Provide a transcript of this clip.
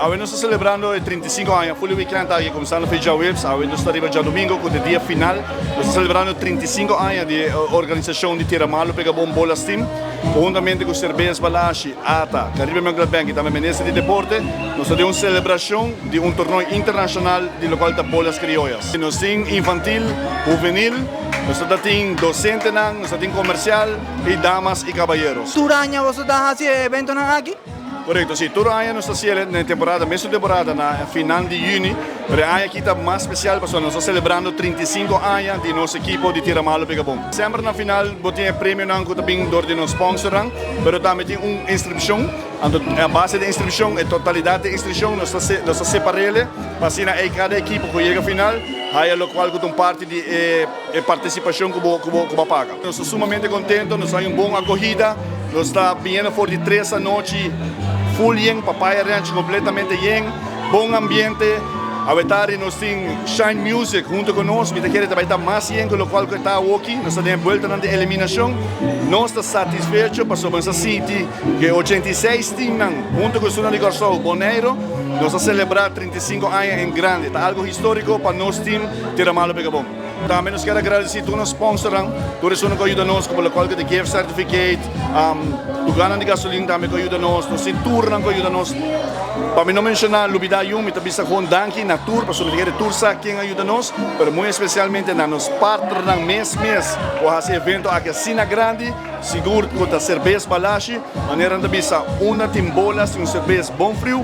Nós estamos celebrando 35 anos, foi o weekend aqui, começando a fazer já webs, nós estamos já domingo, com o dia final, nós estamos celebrando 35 anos de organização de Tira Malo, pega bom bolas team, conjuntamente com o Cerveza Balashi, ATA, Caribe Manglat Bank e também Ministério de Deporte, nós temos uma celebração de torneio internacional de local de bolas criollas. Nós temos infantil, juvenil, nós temos docente, nós temos comercial e damas e caballeros. Turanya você está fazendo evento aqui? Correto, sim. Todo ano nós estamos na temporada, mesma temporada, na final de junho, mas o ano aqui está mais especial, porque nós estamos celebrando 35 anos de nosso equipo de Tira Malo Pega Bom. Sempre na final, botamos prêmio também de nos sponsoram, mas também tem uma inscrição. A base da inscrição, a totalidade da inscrição, nós estamos separando, para cada equipe que chega à final, aí o qual tem parte de participação que vai pagar. Nós estamos sumamente contentes, nós temos uma boa acolhida, nós estamos vindo por de 3 da noite, full yen, Papaya Ranch completamente yen, bom ambiente. A verdade, nós temos Shine Music junto conosco, e queremos trabalhar mais yen com o qual está aqui, nós estamos volta na eliminação. Nós estamos satisfeitos, passamos a City, que 86 times, junto com o Suna de Garçom, Boneiro, nós estamos celebrando 35 anos em grande, está algo histórico para nosso time, Tira Malo Pega Bom. Também nós queremos agradecer a todos os sponsors, todos os que ajudam nós, como o qual que gift certificate, o Gana de Gasolina também que ajuda nós, o Turna que ajuda nós. Para não mencionar o Lubidayum, e também com Danki na Tour, para saber que Tursa quem ajuda nós, mas muito especialmente na nos partners mês, para esse evento aqui assim grande, seguro com a cerveja Balashi, maneira de bisa uma timbolas, um cerveja bom frio,